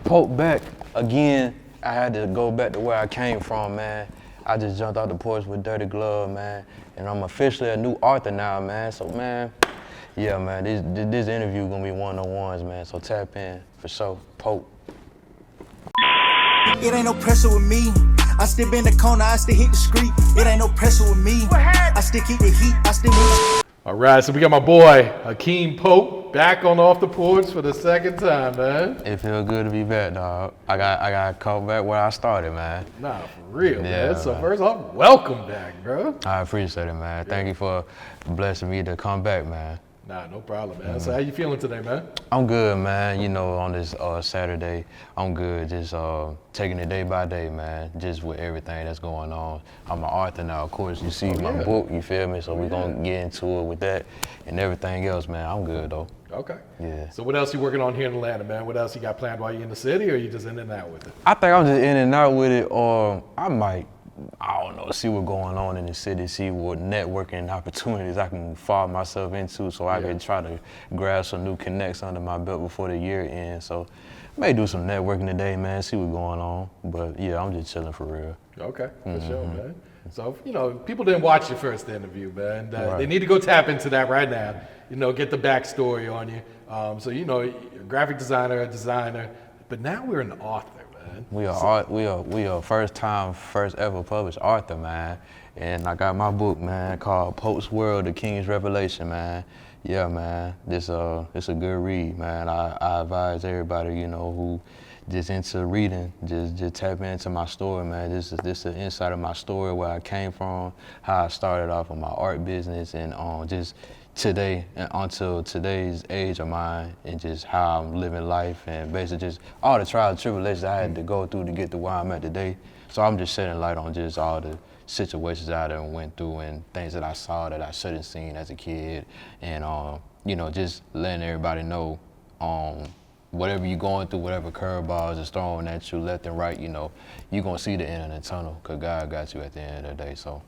Pope back again. I had to go back to where I came from, man. I just jumped out the porch with dirty glove, man. And I'm officially a new author now, man. So, man, yeah, man, this interview gonna be one-on-ones, man. So tap in, for sure. Pope. It ain't no pressure with me. I still been the corner, I still hit the street. It ain't no pressure with me. I still keep the heat, I still move. All right, so we got my boy, Hakeem Pope, back on Off the Porch for the second time, man. It feel good to be back, dog. I got caught back where I started, man. Nah, for real, Yeah, man. So man. first off, welcome back, bro. I appreciate it, man. Thank you for blessing me to come back, man. Nah, no problem, man. So how you feeling today, man? I'm good, man. You know, on this Saturday, I'm good. Just taking it day by day, man. Just with everything that's going on. I'm an author now, of course. You see my book, you feel me? So we're gonna get into it with that and everything else, man. I'm good though. Okay. Yeah. So what else you working on here in Atlanta, man? What else you got planned while you in the city, or you just in and out with it? I think I'm just in and out with it, or I might, I don't know, see what's going on in the city, see what networking opportunities I can fall myself into so I can try to grab some new connects under my belt before the year ends. So may do some networking today, man, see what's going on. But yeah, I'm just chilling for real. Okay, for sure, man. So, you know, people didn't watch your first interview, man. They need to go tap into that right now. You know, get the backstory on you. So, you know, you're a graphic designer, a designer, but now we're an author, man. We are first ever published author, man. And I got my book, man, called Pope's World, The King's Revelation, man. Yeah, man, it's a good read, man. I advise everybody, you know, who just into reading, just tap into my story, man. This is the inside of my story, where I came from, how I started off in my art business, and just today and until today's age of mine, and just how I'm living life, and basically just all the trials and tribulations I had to go through to get to where I'm at today. So I'm just shedding light on just all the situations I done went through and things that I saw that I shouldn't seen as a kid, and you know, just letting everybody know whatever you're going through, whatever curveballs is thrown at you left and right, you know, you're gonna see the end of the tunnel, because God got you at the end of the day. So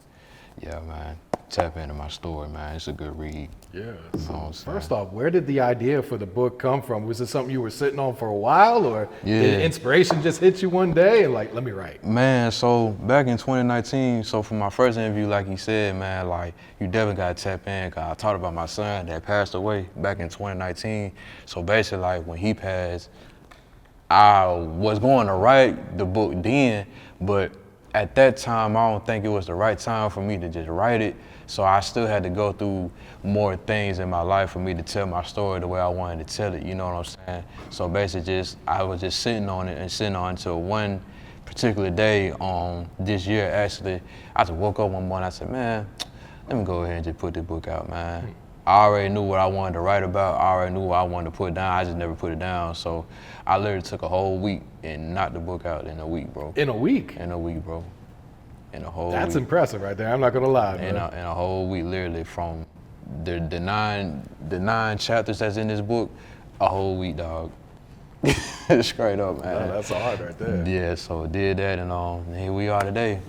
yeah, man, tap into my story, man. It's a good read. Yeah. So first off, where did the idea for the book come from? Was it something you were sitting on for a while, or did inspiration just hit you one day and like, let me write? Man, so back in 2019, so for my first interview, like you said, man, like you definitely gotta tap in, cause I talked about my son that passed away back in 2019. So basically, like when he passed, I was going to write the book then, but at that time, I don't think it was the right time for me to just write it. So I still had to go through more things in my life for me to tell my story the way I wanted to tell it, you know what I'm saying? So basically I was just sitting on it until one particular day this year, actually, I just woke up one morning, I said, man, let me go ahead and just put this book out, man. I already knew what I wanted to write about. I already knew what I wanted to put down. I just never put it down. So I literally took a whole week and knocked the book out in a week, bro. In a week? In a week, bro. In a whole That's week. impressive right there. I'm not gonna lie, man. In a whole week, literally from the nine chapters that's in this book, a whole week, dog. Straight up, man. No, that's hard right there. Yeah, so did that, and here we are today.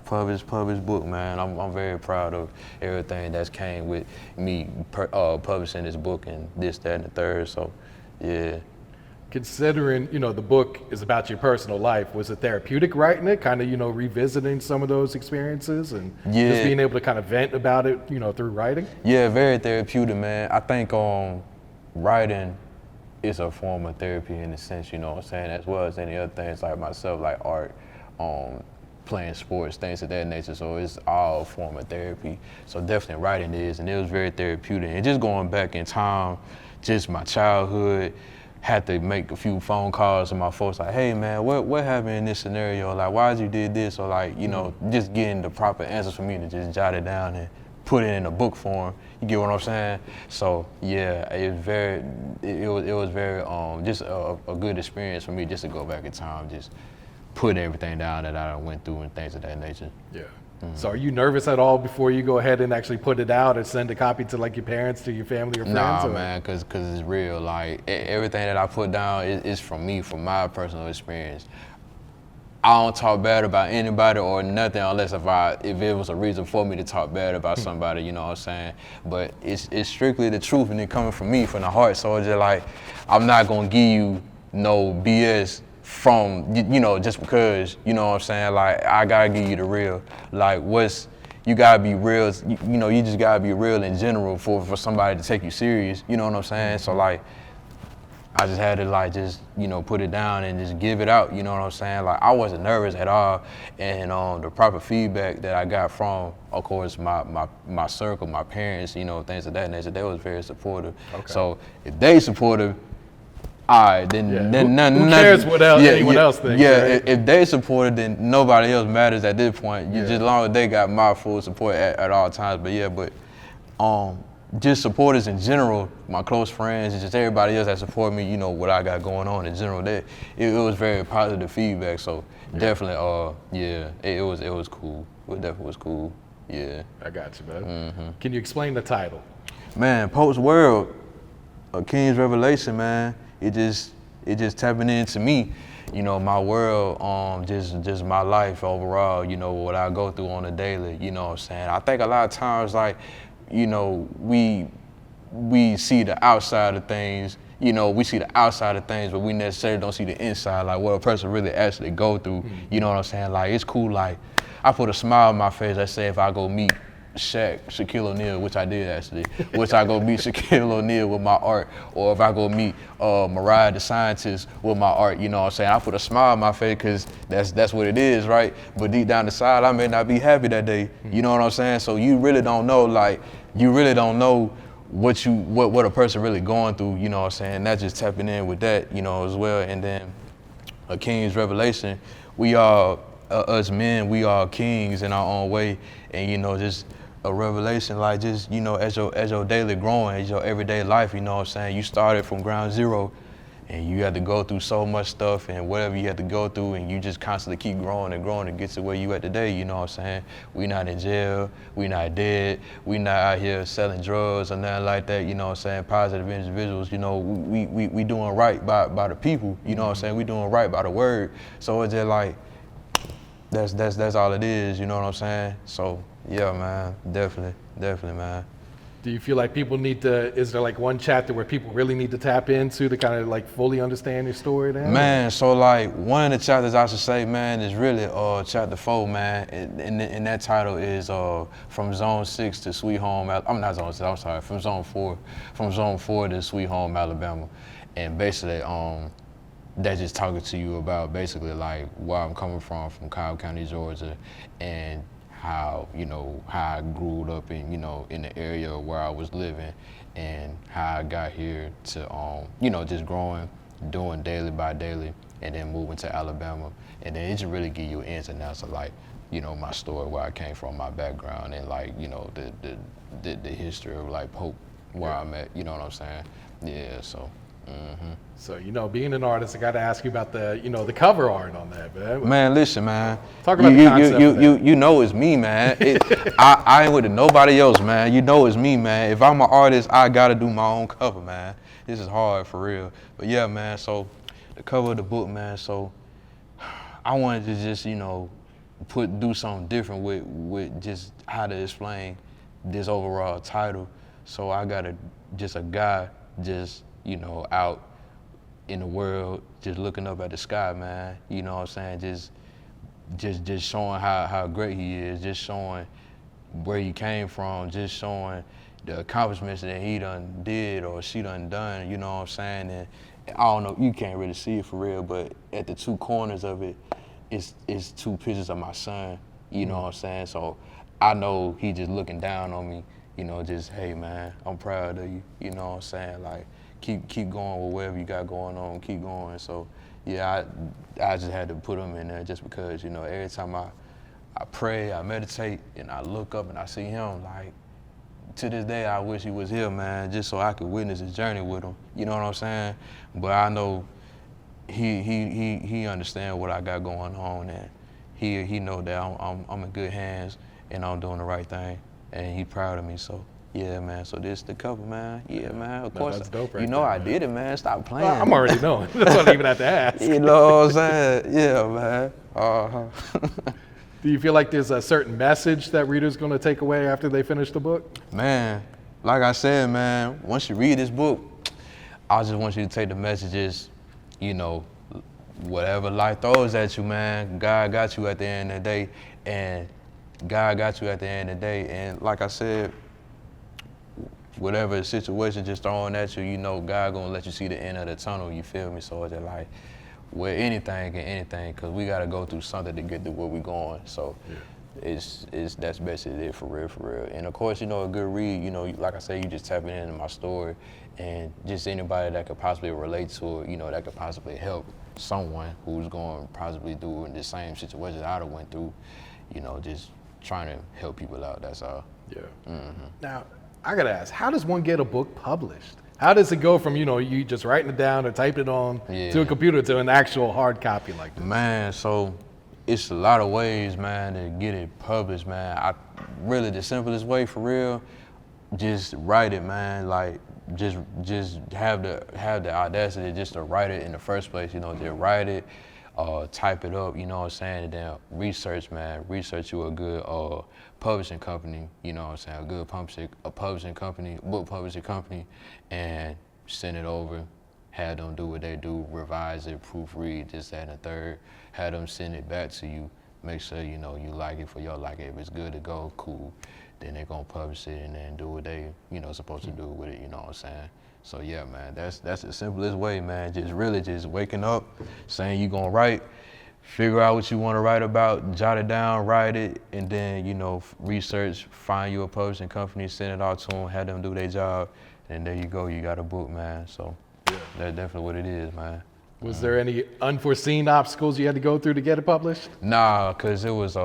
Published book, man. I'm very proud of everything that's came with me publishing this book and this, that, and the third. So, yeah. Considering, you know, the book is about your personal life, was it therapeutic writing it, kind of, you know, revisiting some of those experiences and just being able to kind of vent about it, you know, through writing? Yeah, very therapeutic, man. I think writing is a form of therapy in a sense, you know what I'm saying, as well as any other things like myself, like art, playing sports, things of that nature. So it's all a form of therapy. So definitely writing is, and it was very therapeutic. And just going back in time, just my childhood, had to make a few phone calls to my folks like, hey man, what happened in this scenario? Like, why'd you did this? Or like, you know, just getting the proper answers for me to just jot it down and put it in a book form. You get what I'm saying? So yeah, it was very just a good experience for me just to go back in time, just put everything down that I went through and things of that nature. Yeah. So are you nervous at all before you go ahead and actually put it out or send a copy to like your parents, to your family or friends? Nah, or? man, cause it's real. Like everything that I put down is from me, from my personal experience. I don't talk bad about anybody or nothing unless if it was a reason for me to talk bad about somebody, you know what I'm saying? But it's strictly the truth and it coming from me, from the heart. So it's just like, I'm not gonna give you no BS from, you know, just because, you know what I'm saying? Like, I gotta give you the real. Like, you gotta be real, you know, you just gotta be real in general for somebody to take you serious, you know what I'm saying? So like, I just had to like just, you know, put it down and just give it out, you know what I'm saying? Like, I wasn't nervous at all, and the proper feedback that I got from, of course, my circle, my parents, you know, things of that nature, they was very supportive. Okay. So if they supportive, all right, then who cares what else anyone else thinks? Yeah, right? if they supported, then nobody else matters at this point. Yeah. Just as long as they got my full support at all times. But just supporters in general, my close friends, and just everybody else that support me, you know, what I got going on in general, it was very positive feedback. So definitely, it was cool. It definitely was cool. Yeah. I got you, man. Can you explain the title? Man, Pope's World, a King's Revelation, man. It just tapping into me, you know, my world, just my life overall, you know, what I go through on a daily, you know what I'm saying? I think a lot of times, like, you know, we see the outside of things, you know, we see the outside of things, but we necessarily don't see the inside, like what a person really actually go through, you know what I'm saying? Like, it's cool, like, I put a smile on my face, let's say if I go meet Shaquille O'Neal, which I did actually, which I go meet Shaquille O'Neal with my art, or if I go meet Mariah the Scientist with my art, you know what I'm saying? I put a smile on my face because that's what it is, right? But deep down inside, I may not be happy that day, you know what I'm saying? So you really don't know, like, what a person really going through, you know what I'm saying? That's just tapping in with that, you know, as well. And then a King's Revelation, we are, us men, we are kings in our own way, and you know, just a revelation, like just, you know, as your daily growing, as your everyday life, you know what I'm saying? You started from ground zero and you had to go through so much stuff and whatever you had to go through, and you just constantly keep growing and growing to get to where you at today, you know what I'm saying? We not in jail, we not dead, we not out here selling drugs or nothing like that, you know what I'm saying? Positive individuals, you know, we doing right by the people, you know what I'm saying? We doing right by the word. So it's just like, that's all it is, you know what I'm saying? So yeah, man, definitely, man. Do you feel like people need to, is there like one chapter where people really need to tap into to kind of like fully understand your story now? Man, so like one of the chapters I should say, man, is really chapter 4, man. And that title is From Zone 6 to Sweet Home, I'm not Zone 6, I'm sorry, from Zone 4 to Sweet Home, Alabama. And basically, that's just talking to you about basically like where I'm coming from Cobb County, Georgia, and how I grew up in, you know, in the area where I was living, and how I got here to, you know, just growing, doing daily by daily, and then moving to Alabama. And then it just really give you ins and outs of like, you know, my story, where I came from, my background, and like, you know, the history of like Pope, where I'm at, you know what I'm saying? Yeah, so. So, you know, being an artist, I got to ask you about the, you know, the cover art on that, man. Man, listen, man. Talk about the concept of that. You know it's me, man. I ain't with nobody else, man. You know it's me, man. If I'm an artist, I got to do my own cover, man. This is hard, for real. But yeah, man, so the cover of the book, man, so I wanted to just, you know, do something different with just how to explain this overall title. So I got just a guy just, you know, out in the world, just looking up at the sky, man. You know what I'm saying? Just showing how great he is, just showing where he came from, just showing the accomplishments that he done did or she done, you know what I'm saying? And I don't know, you can't really see it for real, but at the two corners of it, it's two pictures of my son, you know what I'm saying? So I know he just looking down on me, you know, just, hey man, I'm proud of you, you know what I'm saying? Like, keep going with whatever you got going on, keep going. So yeah, I just had to put him in there just because, you know, every time I pray, I meditate, and I look up and I see him, like, to this day, I wish he was here, man, just so I could witness his journey with him, you know what I'm saying? But I know he understands what I got going on, and he know that I'm in good hands and I'm doing the right thing, and he proud of me, so. Yeah, man, so this the cover, man. Yeah, man, of course. That's dope right you know there, I man. did it, man. Stop playing. I'm already knowing. That's what I even have to ask. You know what I'm saying? Yeah, man. Uh-huh. Do you feel like there's a certain message that readers going to take away after they finish the book? Man, like I said, man, once you read this book, I just want you to take the messages you know, whatever life throws at you, man, God got you at the end of the day, and God got you at the end of the day. And like I said, whatever situation just thrown at you, you know, God gonna let you see the end of the tunnel, you feel me? So it's just like, with anything, cause we gotta go through something to get to where we going. So it's that's basically it for real. And of course, you know, a good read, you know, like I said, you just tapping into my story, and just anybody that could possibly relate to it, you know, that could possibly help someone who's going possibly through in the same situation that I went through, you know, just trying to help people out, that's all. Yeah. Now, I gotta ask, how does one get a book published? How does it go from, you know, you just writing it down or typing it on to a computer to an actual hard copy like this? Man, so it's a lot of ways, man, to get it published, man. Really the simplest way for real, just write it, man. Like just have the audacity just to write it in the first place, you know, just write it, type it up, you know what I'm saying, and then research, man. Research you a good publishing company, you know what I'm saying, a good publishing company, book publishing company, and send it over, have them do what they do, revise it, proofread, this, that, and the third, have them send it back to you, make sure, you know, you like it for your like it. If it's good to go, cool, then they're gonna publish it and then do what they, you know, supposed to do with it, you know what I'm saying? So yeah, man, that's the simplest way, man. Just really just waking up, saying you gonna write, figure out what you want to write about, jot it down, write it, and then, you know, research, find you a publishing company, send it out to them, have them do their job, and there you go, you got a book, man. So that's definitely what it is, man. Was there any unforeseen obstacles you had to go through to get it published? Nah, cause it was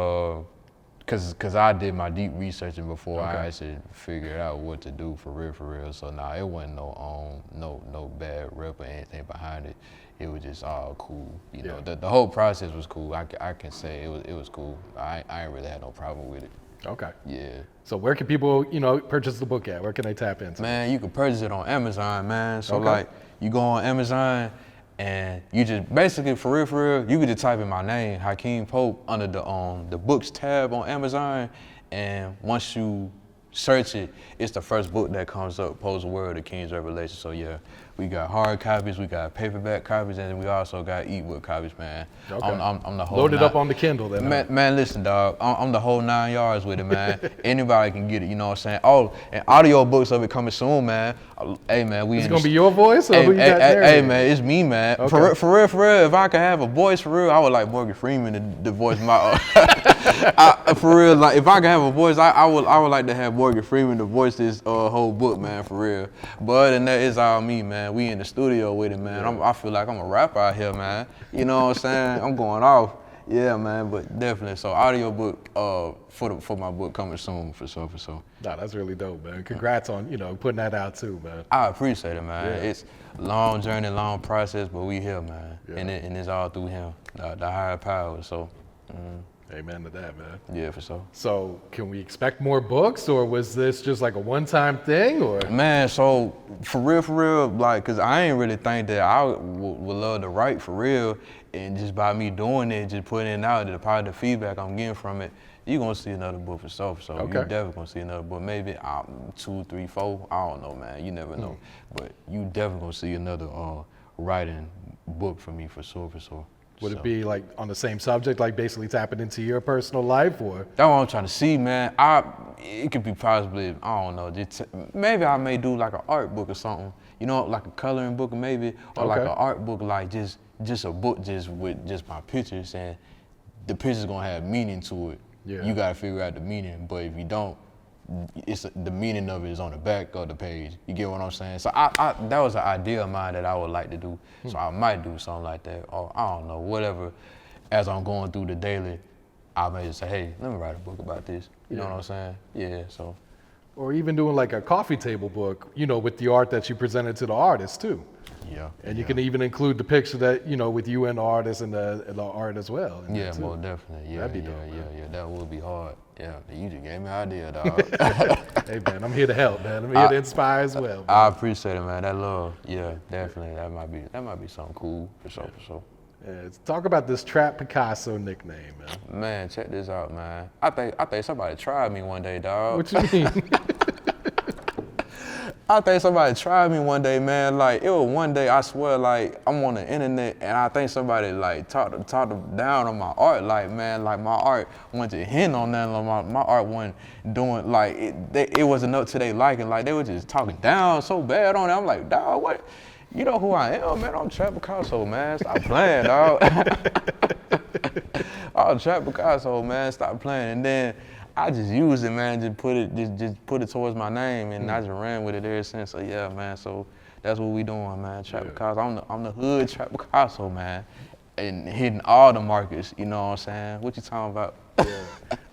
cause I did my deep researching before I actually figured out what to do for real. So nah, it wasn't no bad rep or anything behind it. It was just all cool. You know, the whole process was cool. I can say it was cool. I ain't really had no problem with it. Okay. Yeah. So where can people, you know, purchase the book at? Where can they tap into? Man, you can purchase it on Amazon, man. So like, you go on Amazon and you just basically for real, you can just type in my name, Hakeem Pope, under the books tab on Amazon, and once you search it, it's the first book that comes up, Porch World, The King's Revelation. So yeah, we got hard copies, we got paperback copies, and we also got ebook copies, man. Okay. I'm the whole loaded up on the Kindle then. Man, listen, dog, I'm the whole 9 yards with it, man. Anybody can get it, you know what I'm saying? Oh, and audio books of it coming soon, man. Hey, man, It's gonna be your voice, or who you got there? Hey, man, it's me, man. Okay. For real, if I could have a voice for real, I would like Morgan Freeman to voice my. For real, like if I could have a voice, I would like to have Morgan Freeman to voice this whole book, man, for real. But other than that, it's all me, man. We in the studio with it, man. I feel like I'm a rapper out here, man. You know what I'm saying? I'm going off. Yeah, man, but definitely. So audio book for my book coming soon, for sure. Nah, that's really dope, man. Congrats on, you know, putting that out too, man. I appreciate it, man. Yeah. It's a long journey, long process, but we here, man. Yeah. And it's all through him, the higher power. So. Amen to that, man. Yeah, for sure. So can we expect more books, or was this just like a one-time thing, or? Man, so for real, like, cause I ain't really think that I would love to write for real, and just by me doing it, just putting it out, the positive feedback I'm getting from it, you gonna see another book for sure. So you definitely gonna see another book, maybe 2, 3, 4, I don't know, man, you never know. But you definitely gonna see another writing book from me for sure. Would it be like on the same subject, like basically tapping into your personal life, or? That's what I'm trying to see, man. It could be possibly, I don't know, maybe I may do like an art book or something, you know, like a coloring book maybe, or like an art book, like just a book just with just my pictures, and the picture's gonna have meaning to it. Yeah. You gotta figure out the meaning, but if you don't, the meaning of it is on the back of the page. You get what I'm saying? So that was an idea of mine that I would like to do. So I might do something like that, or I don't know, whatever. As I'm going through the daily, I may just say, hey, let me write a book about this. You know what I'm saying? Yeah, so. Or even doing like a coffee table book, you know, with the art that you presented to the artist too. Yeah. And you can even include the picture that, you know, with you and the artist and the art as well. Yeah, well, definitely. Yeah, that'd be dope, yeah, that would be hard. Yeah, you just gave me an idea, dog. Hey, man, I'm here to help, man. I'm here to inspire as well. Man. I appreciate it, man. That love, yeah, definitely. That might be something cool, for sure. Yeah, talk about this Trap Picasso nickname, man. Man, check this out, man. I think somebody tried me one day, dog. What you mean? I think somebody tried me one day, man. Like, it was one day, I swear, like, I'm on the internet, and I think somebody, like, talked down on my art. Like, man, like, my art went to hint on that. Like, my art wasn't doing, like, it wasn't up to their liking. Like, they were just talking down so bad on it. I'm like, dog, what? You know who I am, man? I'm Trap Picasso, man. Stop playing, dog. I'm Trap Picasso, man. Stop playing. And then I just used it, man. Just put it towards my name, and I just ran with it ever since. So yeah, man. So that's what we doing, man. Trap Picasso. I'm the hood Trap Picasso, man, and hitting all the markets. You know what I'm saying? What you talking about?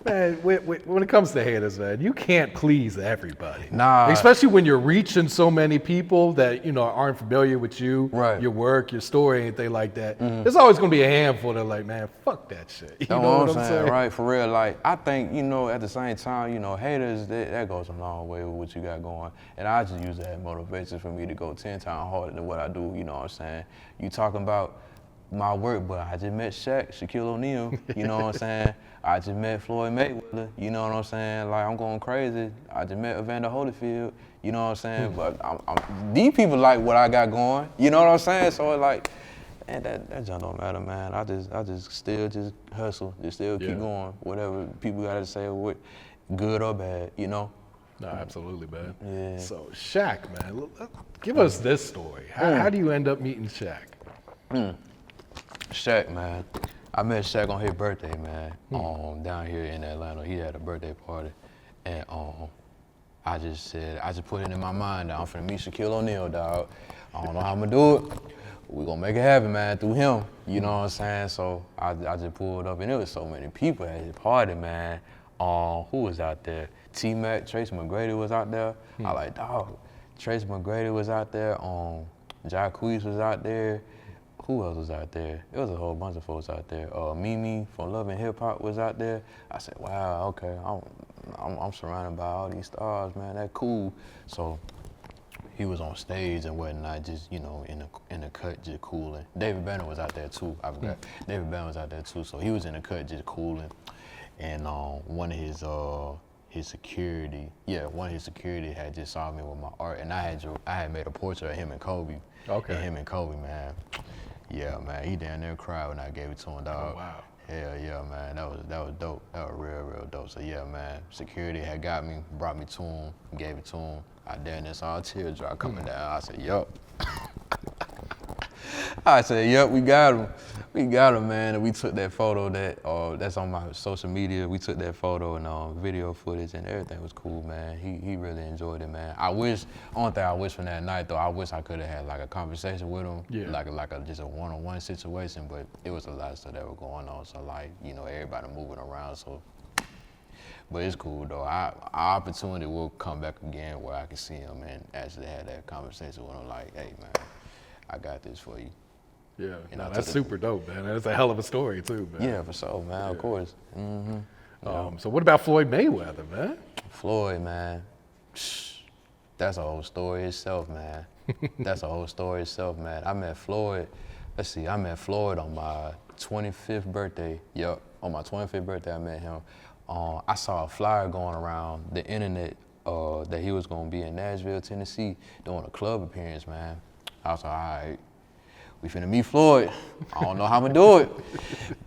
Man, when it comes to haters, man, you can't please everybody. Nah. Especially when you're reaching so many people that, you know, aren't familiar with you, Right. your work, your story, anything like that. There's always going to be a handful that are like, man, fuck that shit. You know what I'm saying? Right, for real. Like, I think, you know, at the same time, you know, haters, that goes a long way with what you got going. And I just use that as motivation for me to go 10 times harder than what I do, you know what I'm saying? You talking about my work, but I just met Shaquille O'Neal, you know what I'm saying? I just met Floyd Mayweather, you know what I'm saying? Like, I'm going crazy. I just met Evander Holyfield, you know what I'm saying? But these people like what I got going, you know what I'm saying? So it's like, man, that junk don't matter, man. I just still just hustle, just still keep going. Whatever people got to say, what good or bad, you know? No, absolutely, man. Yeah. So Shaq, man, give us this story. How do you end up meeting Shaq? Shaq, man. I met Shaq on his birthday, man. Down here in Atlanta, he had a birthday party, and I just put it in my mind that I'm finna meet Shaquille O'Neal, dog. I don't know how I'm gonna do it. We gonna make it happen, man, through him. You know what I'm saying? So I just pulled up, and there was so many people at his party, man. Who was out there? T-Mac, Tracy McGrady was out there. I like, dog. Tracy McGrady was out there. Jacquees was out there. Who else was out there? It was a whole bunch of folks out there. Mimi from Love and Hip Hop was out there. I said, wow, okay, I'm surrounded by all these stars, man. That cool. So he was on stage and whatnot, just, you know, in the cut, just cooling. David Banner was out there too. I forgot. David Banner was out there too. So he was in the cut, just cooling. And one of his security had just saw me with my art, and I had made a portrait of him and Kobe. Okay. And him and Kobe, man. Yeah, man, he down there cried when I gave it to him, dog. Oh, wow. Hell yeah, man, that was dope. That was real dope. So yeah, man, security had got me, brought me to him, gave it to him. I down there saw a teardrop coming down. I said, yup. I said, yep, we got him. We got him, man. And we took that photo that's on my social media. We took that photo and video footage, and everything was cool, man. He really enjoyed it, man. Only thing I wish from that night, though, I wish I could have had like a conversation with him, like just a one-on-one situation, but it was a lot of stuff that was going on. So like, you know, everybody moving around, so. But it's cool, though. Our opportunity will come back again where I can see him and actually have that conversation with him, like, hey, man, I got this for you. Yeah, no, that's super dope, man. That's a hell of a story, too, man. Yeah, for sure, man, of course. So what about Floyd Mayweather, man? Floyd, man, that's a whole story itself, man. That's a whole story itself, man. I met Floyd on my 25th birthday. Yup, on my 25th birthday, I met him. I saw a flyer going around the internet that he was gonna be in Nashville, Tennessee, doing a club appearance, man. I was like, all right, we finna meet Floyd. I don't know how I'm gonna do it,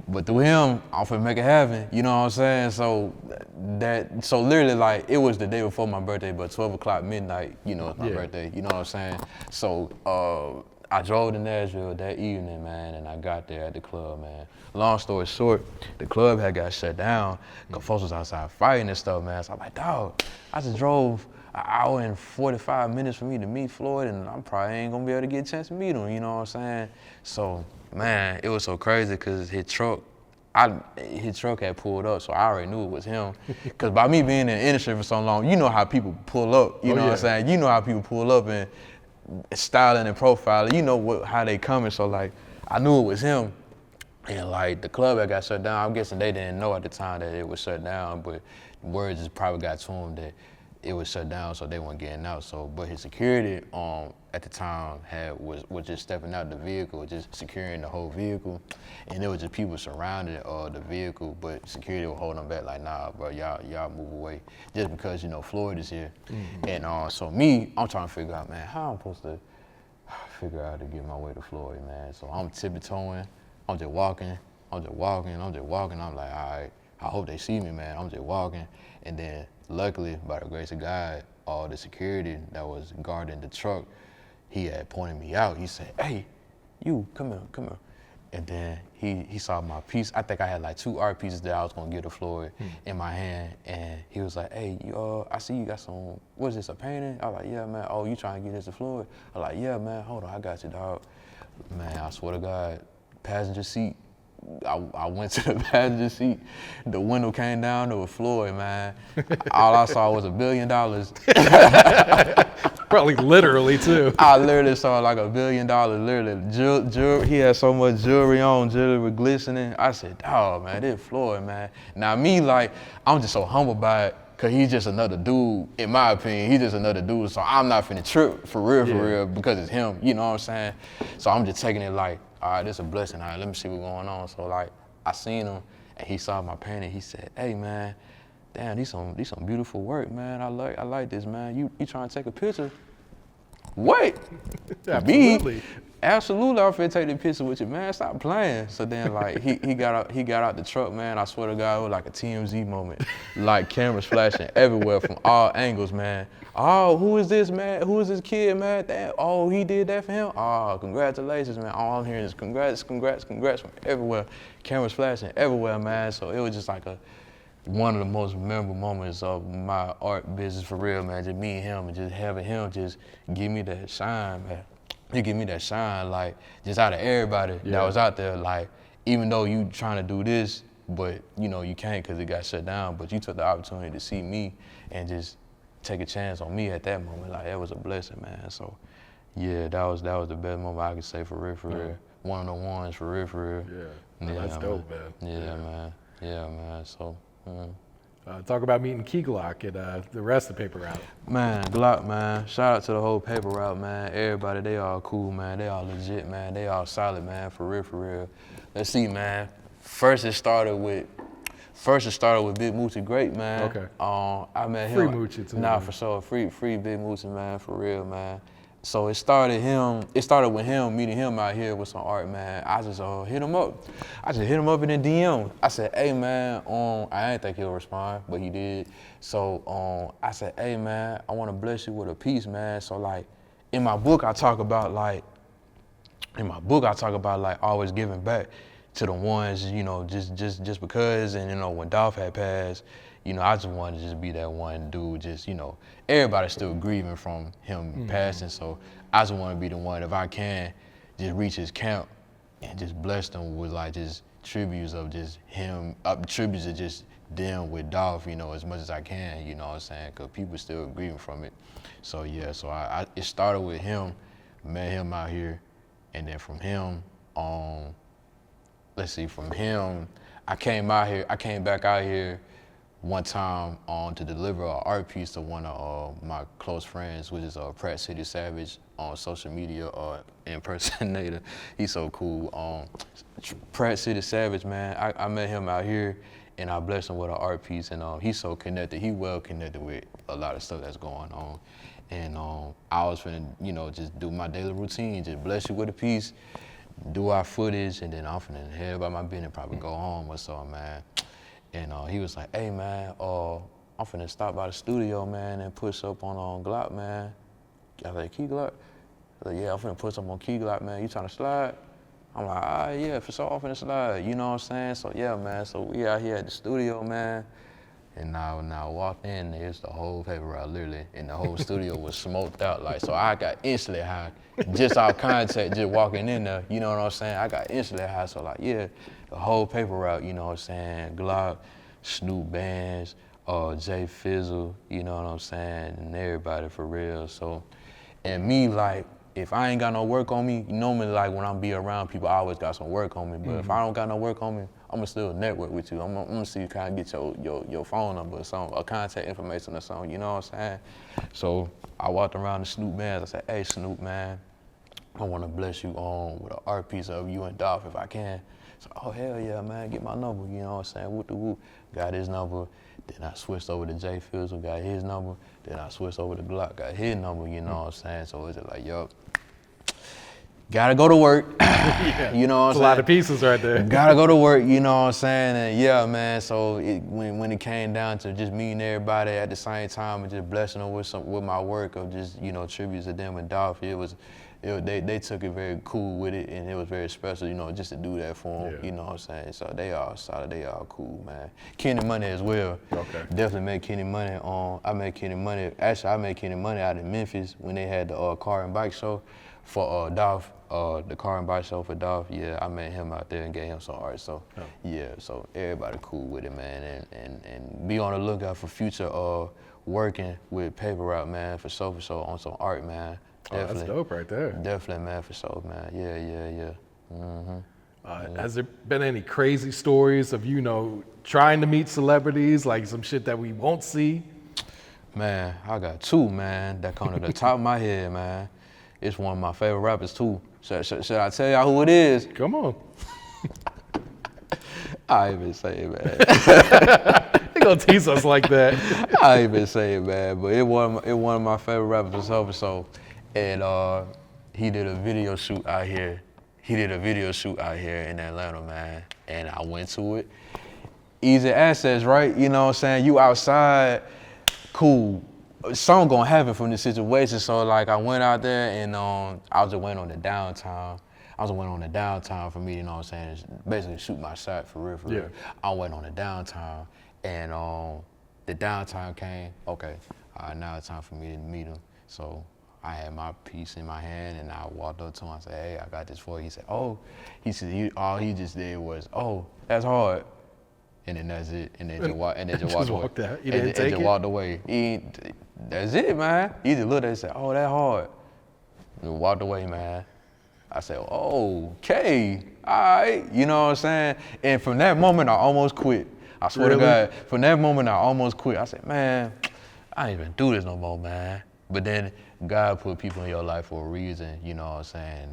but through him, I'm finna make it happen. You know what I'm saying? So literally, like, it was the day before my birthday, but 12 o'clock midnight, you know, it's my birthday. You know what I'm saying? So I drove to Nashville that evening, man, and I got there at the club, man. Long story short, the club had got shut down because folks was outside fighting and stuff, man. So I'm like, dog, I just drove an hour and 45 minutes for me to meet Floyd, and I probably ain't gonna be able to get a chance to meet him, you know what I'm saying? So, man, it was so crazy because his truck had pulled up, so I already knew it was him. Because by me being in the industry for so long, you know how people pull up, you know what I'm saying? You know how people pull up and styling and profiling, you know how they coming, so like, I knew it was him. And like, the club that got shut down, I'm guessing they didn't know at the time that it was shut down, but word just probably got to him that it was shut down, so they weren't getting out. So, but his security at the time was just stepping out the vehicle, just securing the whole vehicle, and there was just people surrounding the vehicle, but security was holding them back, like, nah, bro, y'all move away, just because Floyd is here. And so me, I'm trying to figure out, man, how I'm supposed to figure out how to get my way to Floyd, man. So I'm tiptoeing, I'm just walking. I'm like, all right, I hope they see me, man. I'm just walking, and then luckily, by the grace of God, all the security that was guarding the truck, he had pointed me out. He said, hey, you, come here. And then he saw my piece. I think I had like 2 art pieces that I was gonna give to Floyd in my hand. And he was like, hey, I see you got some, what is this, a painting? I was like, yeah, man. Oh, you trying to give this to Floyd? I was like, yeah, man, hold on, I got you, dog. Man, I swear to God, passenger seat, I went to the passenger seat, the window came down, there was Floyd, man. All I saw was $1 billion. Probably literally too. I literally saw like $1 billion, literally. Jewelry, he had so much jewelry on, jewelry glistening. I said, dawg, man, this Floyd, man. Now me, like, I'm just so humbled by it, cause he's just another dude, in my opinion, he's just another dude, so I'm not finna trip for real, because it's him, you know what I'm saying? So I'm just taking it like, all right, this is a blessing, all right, let me see what's going on. So like, I seen him, and he saw my painting, he said, hey man, damn, these some beautiful work, man. I like this, man. You trying to take a picture? Wait. Absolutely. Absolutely, I'm finna take the picture with you, man. Stop playing. So then, like, he got out the truck, man. I swear to God, it was like a TMZ moment. Like, cameras flashing everywhere from all angles, man. Oh, who is this, man? Who is this kid, man? Damn. Oh, he did that for him? Oh, congratulations, man. All I'm hearing is congrats from everywhere. Cameras flashing everywhere, man. So it was just like one of the most memorable moments of my art business for real, man. Just me and him, and just having him just give me that shine, man. He give me that shine, like, just out of everybody that was out there, like, even though you trying to do this, but, you can't because it got shut down, but you took the opportunity to see me and just take a chance on me at that moment. Like, that was a blessing, man. So, yeah, that was the best moment I could say for real. One of the ones for real. Yeah, that's dope, man. Yeah, man, so. Talk about meeting Key Glock and the rest of the paper route. Man, Glock, man. Shout out to the whole paper route, man. Everybody, they all cool, man. They all legit, man. They all solid, man. For real. Let's see, man. First it started with Big Moochie Great, man. Okay. I met him. Free Moochie too. Nah, man. for sure. Free Big Moochie, man. For real, man. So it started with him, meeting him out here with some art, man. I just hit him up. In the DM. I said, hey man, I didn't think he'll respond, but he did. So I said, hey man, I wanna bless you with a piece, man. So like, in my book I talk about like always giving back to the ones, just because, and when Dolph had passed, I just wanted to just be that one dude, just, everybody's still grieving from him passing, so I just want to be the one, if I can, just reach his camp and just bless them with like just tributes of just him, tributes of just them with Dolph, as much as I can, you know what I'm saying, because people still grieving from it. So yeah, so it started with him, met him out here, and then from him, from him, I came back out here one time to deliver an art piece to one of my close friends, which is Pratt City Savage on social media impersonator. He's so cool. Pratt City Savage, man, I met him out here and I blessed him with an art piece, and he's so connected. He well connected with a lot of stuff that's going on. And I was finna, just do my daily routine, just bless you with a piece, do our footage, and then I'm finna head about my business, probably go home or something, man. And he was like, hey man, I'm finna stop by the studio, man, and push up on Glock, man. I was like, Key Glock? I was like, yeah, I'm finna push up on Key Glock, man. You tryna slide? I'm like, all right, yeah, for sure, I'm finna slide. You know what I'm saying? So yeah, man, so we out here at the studio, man. And now I walked in, it's the whole paper route, literally, and the whole studio was smoked out. Like, so I got instantly high, just out of contact, just walking in there, you know what I'm saying? I got instantly high, so like, yeah, the whole paper route, you know what I'm saying? Glock, Snoop Bands, Jay Fizzle, you know what I'm saying? And everybody for real. So, and me, like, if I ain't got no work on me, normally like when I'm be around people, I always got some work on me. But if I don't got no work on me, I'm gonna still network with you. I'm gonna see you kind of get your phone number or something, or contact information or something. You know what I'm saying? So I walked around the Snoop man. I said, hey Snoop man, I want to bless you on with an art piece of you and Dolph if I can. So, oh hell yeah man, get my number. You know what I'm saying? Whoop the whoop. Got his number. Then I switched over to Jay Fizzle, got his number. Then I switched over to Glock, got his number. You know what I'm saying? So it's like, yo, gotta go to work. Yeah. You know what I'm saying? A lot of pieces right there. Gotta go to work, you know what I'm saying? And yeah, man, so when it came down to just meeting everybody at the same time and just blessing them with my work of just, you know, tributes to them and Dolph, they took it very cool with it, and it was very special, you know, just to do that for them, you know what I'm saying? So they all solid, they all cool, man. Kenny Money as well. Okay. Definitely made Kenny Money I made Kenny Money out in Memphis when they had the car and bike show for Dolph. The car and bike show for Dolph, yeah, I met him out there and gave him some art. So yeah, so everybody cool with it, man, and be on the lookout for future working with Paper Route, man, for sure on some art, man. Definitely. Oh, that's dope right there. Definitely, man, for sure, man. Yeah. Mm-hmm. Has there been any crazy stories of, you know, trying to meet celebrities, like some shit that we won't see? Man, I got two, man, that come to the top of my head, man. It's one of my favorite rappers, too. Should I tell y'all who it is? Come on. I ain't even say it, man. They gonna tease us like that. I ain't even say it, man. But it one of my favorite rappers for sure. And he did a video shoot out here. In Atlanta, man. And I went to it. Easy access, right? You know what I'm saying? You outside, cool. Something gonna happen from this situation. So like I went out there and I was just waiting on the downtime. For me, you know what I'm saying? Just basically shoot my shot for real. Yeah. I went on the downtime and the downtime came, okay, all right, now it's time for me to meet him. So I had my piece in my hand and I walked up to him. I said, hey, I got this for you. He said, oh. He said, all he just did was, oh, that's hard. And then that's it. And then just walked away. You didn't take it? Just walked away. That's it, man. He just looked at it and said, oh, that hard. And walked away, man. I said, oh, okay, all right. You know what I'm saying? And from that moment, I almost quit. I swear to God, from that moment, I almost quit. I said, man, I ain't even do this no more, man. But then God put people in your life for a reason, you know what I'm saying?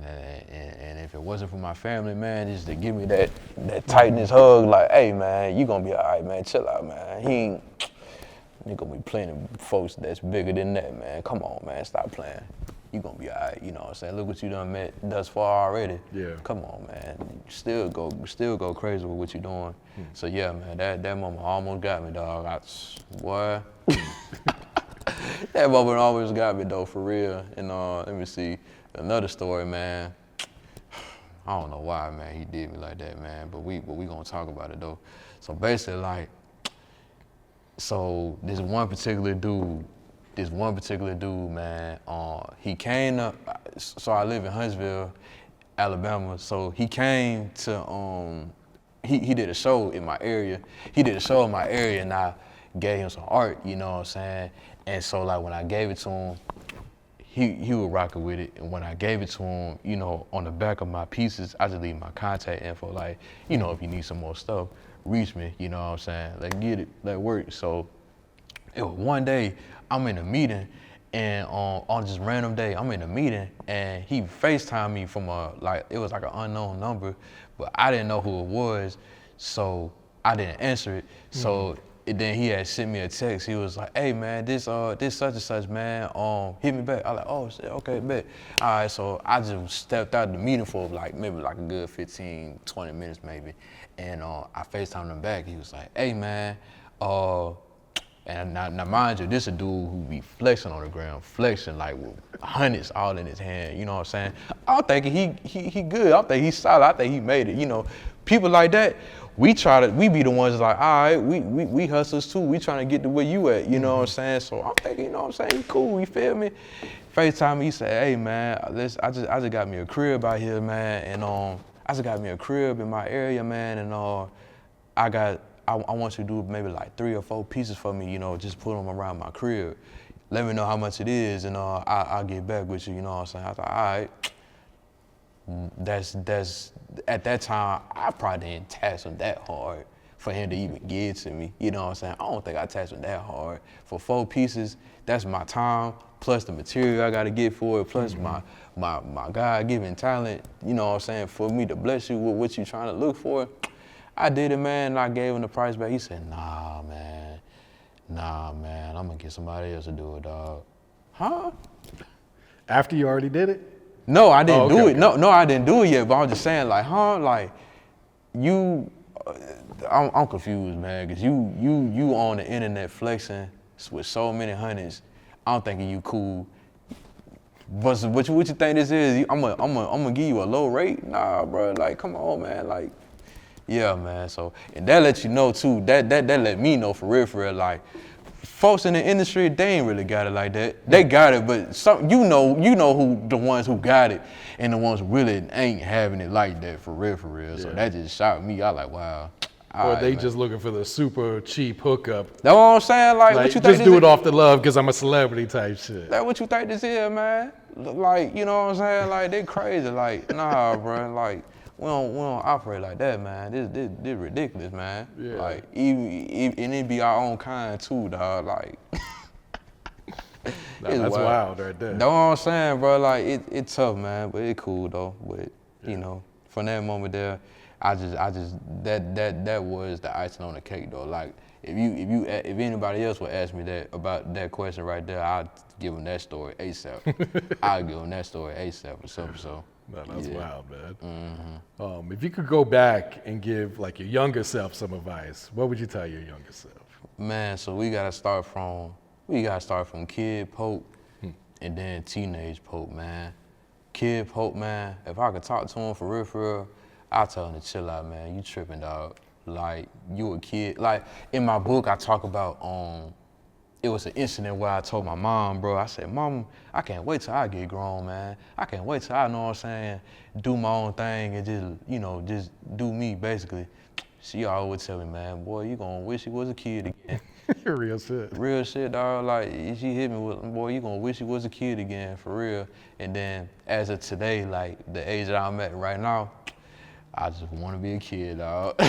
And if it wasn't for my family, man, just to give me that tightness hug, like, hey, man, you gonna be all right, man, chill out, man. You gonna be playing folks that's bigger than that, man. Come on, man, stop playing. You gonna be all right, you know what I'm saying? Look what you done met thus far already. Yeah. Come on, man. Still go crazy with what you're doing. So yeah, man, that moment almost got me, dog. Boy. That moment almost got me though, for real. And let me see, another story, man. I don't know why, man, he did me like that, man. But we gonna talk about it though. So basically, like, so this one particular dude, man, he came up, so I live in Huntsville, Alabama, so he came to, he did a show in my area. And I gave him some art, you know what I'm saying? And so like when I gave it to him, he was rocking with it. And when I gave it to him, you know, on the back of my pieces, I just leave my contact info, like, you know, if you need some more stuff, reach me, you know what I'm saying? Like, get it, like, work. So it was one day, I'm in a meeting, and on just random day, I'm in a meeting, and he FaceTimed me from it was like an unknown number, but I didn't know who it was, so I didn't answer it. So then he had sent me a text. He was like, hey man, this such and such, man, hit me back. I was like, oh shit, okay, bet. All right, so I just stepped out of the meeting for maybe a good 15, 20 minutes maybe. And I FaceTimed him back. He was like, hey man, and now mind you, this a dude who be flexing on the ground, flexing like with hundreds all in his hand, you know what I'm saying? I'm thinking he good, I think he's solid, I think he made it, you know. People like that, we be the ones like, all right, we hustlers too, we trying to get to where you at, you know what I'm saying? So I'm thinking, you know what I'm saying, he cool, you feel me? FaceTime me, he said, hey man, I just got me a crib out here, man, and I just got me a crib in my area, man, and I want you to do maybe like 3 or 4 pieces for me, you know, just put them around my crib. let me know how much it is, and I'll get back with you. You know what I'm saying? I thought, all right. That's at that time I probably didn't tax him that hard for him to even give it to me. You know what I'm saying? I don't think I taxed him that hard. For 4 pieces, that's my time, plus the material I gotta get for it, plus my God-given talent, you know what I'm saying, for me to bless you with what you trying to look for. I did it, man, and I gave him the price back. He said, nah, man, I'm gonna get somebody else to do it, dog. Huh? After you already did it? No, I didn't do it. Okay. No, I didn't do it yet. But I'm just saying, like, like, you, I'm confused, man, because you on the internet flexing with so many hundreds. I'm thinking you cool. But what you think this is? I'm gonna give you a low rate? Nah, bro. Like, come on, man. Like, yeah, man. So, and that lets you know too. That let me know for real. Like, folks in the industry, they ain't really got it like that. They got it, but you know who the ones who got it and the ones who really ain't having it like that for real. Yeah. So that just shocked me. I like, wow. Or they just looking for the super cheap hookup. That's what I'm saying. Like what you think? Just do it off the love because I'm a celebrity type shit. That what you think this is, man? Like, you know what I'm saying? Like, they crazy. Like, nah, bro. Like, we don't operate like that, man. This ridiculous, man. Yeah. Like, even and it be our own kind too, dog. Like, That's wild right there. Know what I'm saying, bro? Like, it's tough, man, but it cool though. But you know, from that moment there, I just that was the icing on the cake though. Like, if anybody else would ask me that about that question right there, I'd give them that story ASAP. I'd give them that story ASAP or something. So. No, that's wild, man. Mm-hmm. If you could go back and give like your younger self some advice, what would you tell your younger self? Man, so we gotta start from Kid Pope and then teenage Pope, man. Kid Pope, man, if I could talk to him for real, I'll tell him to chill out, man. You tripping, dog. Like, you a kid. Like, in my book, I talk about it was an incident where I told my mom, bro, I said, Mom, I can't wait till I get grown, man. I can't wait till I, know what I'm saying, do my own thing and just do me, basically. She always tell me, man, boy, you gonna wish you was a kid again. Real shit. Real shit, dog. Like, she hit me with, boy, you gonna wish you was a kid again, for real. And then, as of today, like, the age that I'm at right now, I just want to be a kid, dog.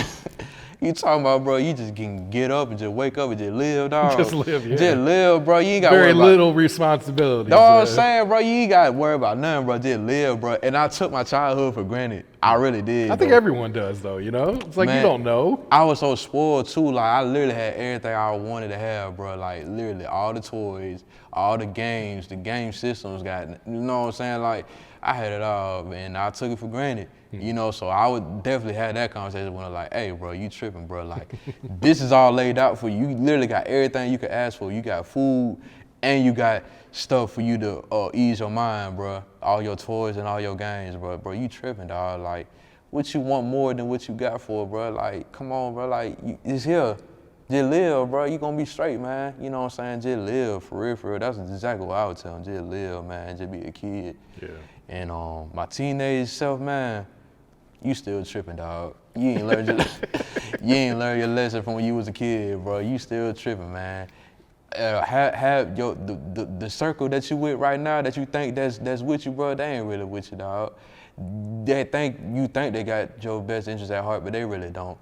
You talking about, bro, you just can get up and just wake up and just live, dog. Just live, yeah. Just live, bro. You ain't got very worry about little responsibility. Know what I'm saying, bro? You ain't got to worry about nothing, bro. Just live, bro. And I took my childhood for granted. I really did. I think bro. everyone does, though, you know? It's like, Man, you don't know. I was so spoiled, too. Like, I literally had everything I wanted to have, bro. Like, literally, all the toys, all the games, the game systems got, you know what I'm saying? Like, I had it all, and I took it for granted. You know, so I would definitely have that conversation when I'm like, hey, bro, you tripping, bro. Like, this is all laid out for you. You literally got everything you could ask for. You got food, and you got stuff for you to ease your mind, bro. All your toys and all your games, bro. Bro, you tripping, dog. Like, what you want more than what you got for, bro? Like, come on, bro. Like, it's here. Just live, bro. You gonna be straight, man. You know what I'm saying? Just live, for real. That's exactly what I would tell him. Just live, man. Just be a kid. Yeah. And my teenage self, man, you still tripping, dog. You ain't learned your lesson from when you was a kid, bro. You still tripping, man. Have the circle that you with right now that you think that's with you, bro. They ain't really with you, dog. You think they got your best interest at heart, but they really don't.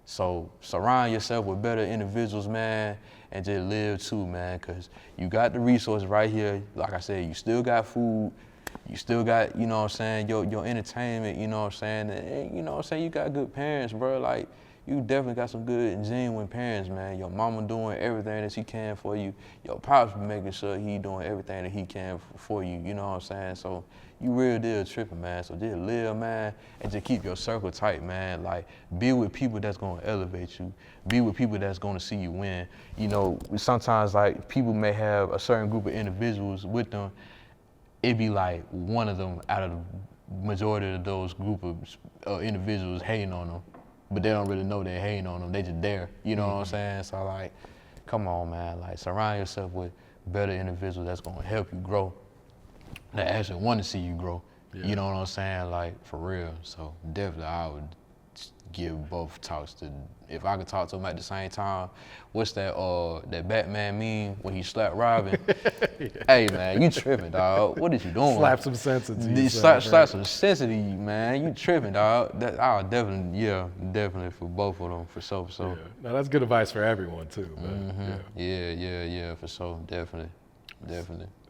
So surround yourself with better individuals, man, and just live too, man. Cause you got the resources right here. Like I said, you still got food. You still got, you know what I'm saying, your entertainment, you know what I'm saying? And, you know what I'm saying, you got good parents, bro. Like, you definitely got some good and genuine parents, man. Your mama doing everything that she can for you. Your pops making sure he doing everything that he can for you, you know what I'm saying? So you real deal tripping, man. So just live, man, and just keep your circle tight, man. Like, be with people that's gonna elevate you. Be with people that's gonna see you win. You know, sometimes, like, people may have a certain group of individuals with them. It'd be like one of them out of the majority of those group of individuals hating on them, but they don't really know they're hating on them. They just there, you know what I'm saying? So, like, come on, man. Like, surround yourself with better individuals that's gonna help you grow, that actually want to see you grow. Yeah. You know what I'm saying? Like, for real. So definitely, I would give both talks to. If I could talk to him at the same time, what's that Batman meme when he slapped Robin? Hey man, you tripping, dog? What is you doing? Slap some sense into you. you. Slap some sense into you, man. You tripping, dog? I'll definitely for both of them, for sure. Yeah. Now that's good advice for everyone too. Man. Yeah, for sure, definitely.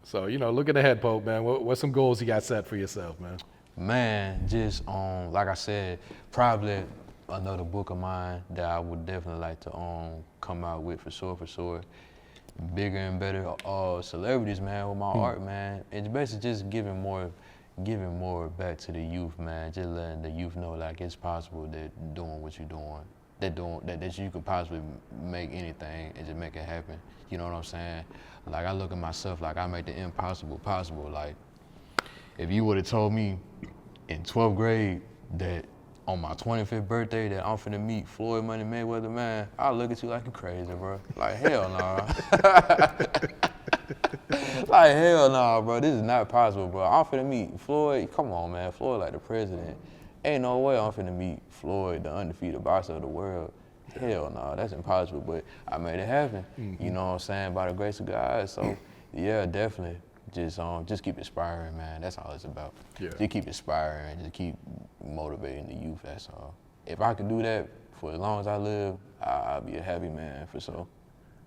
So looking ahead, Pope, man, what's some goals you got set for yourself, man? Man, just like I said, probably another book of mine that I would definitely like to come out with for sure. Bigger and better celebrities, man, with my art, man. It's basically just giving more back to the youth, man. Just letting the youth know like it's possible that doing what you're doing, that you could possibly make anything and just make it happen. You know what I'm saying? Like I look at myself like I make the impossible possible. Like if you would have told me in 12th grade that on my 25th birthday that I'm finna meet Floyd Mayweather, man, I'll look at you like you crazy, bro. Like hell nah. Like hell nah, bro. This is not possible, bro. I'm finna meet Floyd. Come on, man. Floyd like the president. Ain't no way I'm finna meet Floyd, the undefeated boxer of the world. Hell nah, that's impossible. But I made it happen. You know what I'm saying? By the grace of God. So yeah, definitely. Just keep inspiring, man. That's all it's about. Yeah. Just keep inspiring, just keep motivating the youth. That's all. If I could do that for as long as I live, I'll be a happy man for sure.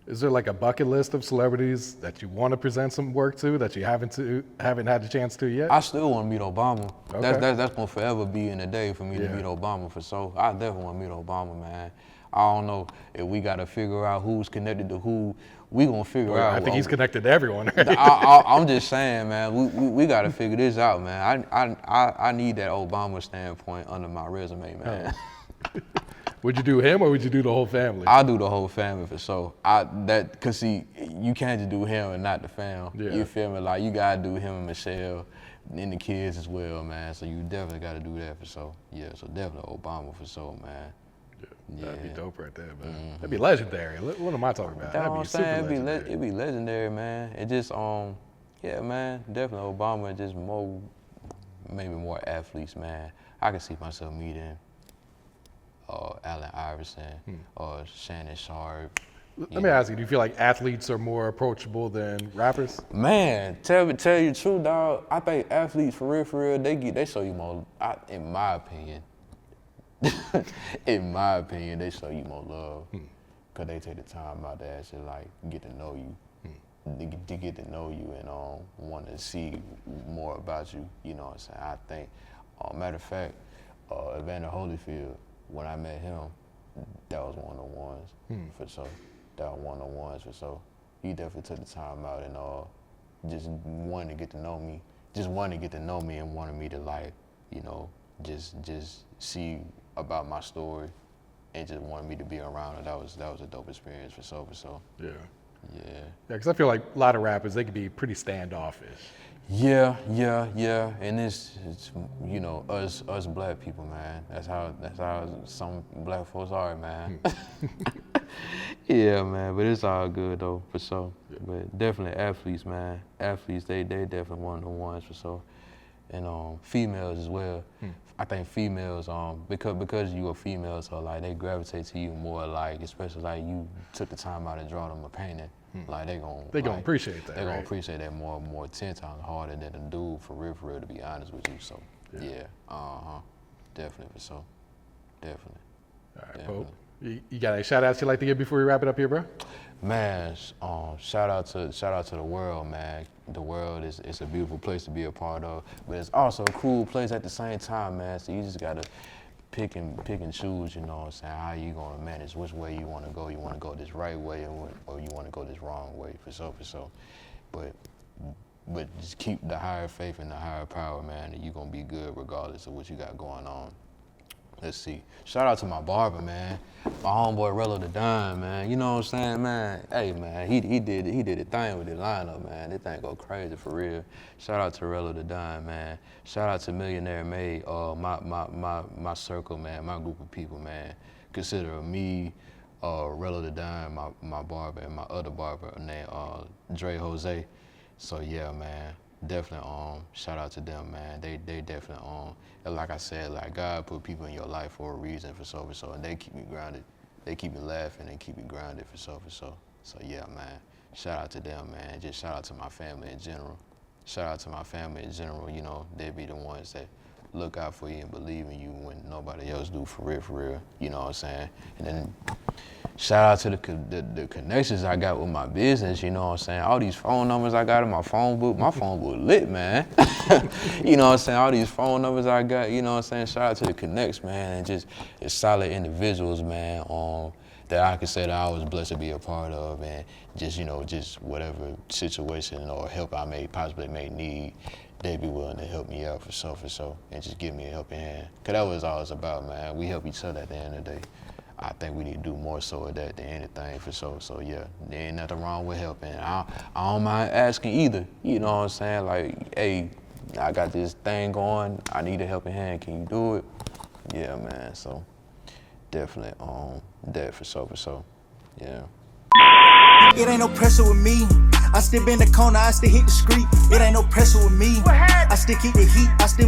Is there like a bucket list of celebrities that you want to present some work to that you haven't had the chance to yet? I still want to meet Obama. Okay. That's gonna forever be in the day for me to meet Obama for sure. I definitely want to meet Obama, man. I don't know if we got to figure out who's connected to who. We gonna figure out. I think he's connected to everyone. Right? I'm just saying, man. We got to figure this out, man. I need that Obama standpoint under my resume, man. Would you do him or would you do the whole family? I'll do the whole family for sure. Cause see, you can't just do him and not the fam. Yeah. You feel me? Like you gotta do him and Michelle and the kids as well, man. So you definitely gotta do that for sure. Yeah, so definitely Obama for sure, man. Yeah. That'd be dope right there, man. That'd be legendary. What am I talking about? That'd be super legendary. It'd be legendary, man. It just yeah, man. Definitely Obama. Just maybe more athletes, man. I can see myself meeting Allen Iverson or Shannon Sharp. Let me ask you, do you feel like athletes are more approachable than rappers? Man, tell you the truth, dog. I think athletes, for real, they show you more. In my opinion, they show you more love, cause they take the time out to actually like get to know you, to get to know you and want to see more about you. You know what I'm saying? I think, matter of fact, Evander Holyfield, when I met him, that was one of the ones for sure. That was one of the ones for sure. He definitely took the time out and just wanted to get to know me. Just wanted to get to know me and wanted me to like, just see about my story and just wanted me to be around it. That was a dope experience for sure. Yeah. Yeah. Yeah, because I feel like a lot of rappers, they can be pretty standoffish. Yeah, and it's us black people, man. That's how some black folks are, man. Yeah, man, but it's all good though, for sure. Yeah. But definitely athletes, man. Athletes, they definitely one of the ones for sure. And females as well. I think females, because you a female, so like they gravitate to you more, like especially like you took the time out to draw them a painting. Like they gonna appreciate that. They gonna appreciate that more 10 times harder than a dude for real, to be honest with you. So yeah, definitely for sure, definitely. All right, Pope. You got any shout outs you'd like to give before we wrap it up here, bro? Man, shout out to the world, man. The world is a beautiful place to be a part of, but it's also a cool place at the same time, man. So you just gotta pick and choose, you know what I'm saying, how you gonna manage, which way you wanna go. You wanna go this right way or you wanna go this wrong way, for sure. But just keep the higher faith and the higher power, man, and you're gonna be good regardless of what you got going on. Let's see. Shout out to my barber, man. My homeboy Rello the Dime, man. You know what I'm saying, man? Hey, man, he did a thing with the lineup, man. This thing go crazy for real. Shout out to Rello the Dime, man. Shout out to Millionaire Made, my circle, man, my group of people, man. Consider me, Rello the Dime, my barber, and my other barber named Dre Jose. So yeah, man, definitely shout out to them, man. They definitely and like I said, like God put people in your life for a reason, for so, and they keep me grounded. They keep me laughing and keep me grounded, for so. So yeah, man. Shout out to them, man. Just shout out to my family in general. Shout out to my family in general. You know, they be the ones that look out for you and believe in you when nobody else do, for real. You know what I'm saying? And then shout out to the connections I got with my business, you know what I'm saying? All these phone numbers I got in my phone book lit, man. You know what I'm saying? All these phone numbers I got, you know what I'm saying? Shout out to the connects, man, and just it's solid individuals, man, that I could say that I was blessed to be a part of, and just, you know, just whatever situation or help I may possibly need, they be willing to help me out, for so, and just give me a helping hand. Cause that was all it's about, man. We help each other at the end of the day. I think we need to do more so of that than anything, for so. So yeah, there ain't nothing wrong with helping. I don't mind asking either. You know what I'm saying? Like, hey, I got this thing going. I need a helping hand. Can you do it? Yeah, man. So definitely that, for so. Yeah. It ain't no pressure with me. I still been the corner. I still hit the street. It ain't no pressure with me. I still keep the heat. I still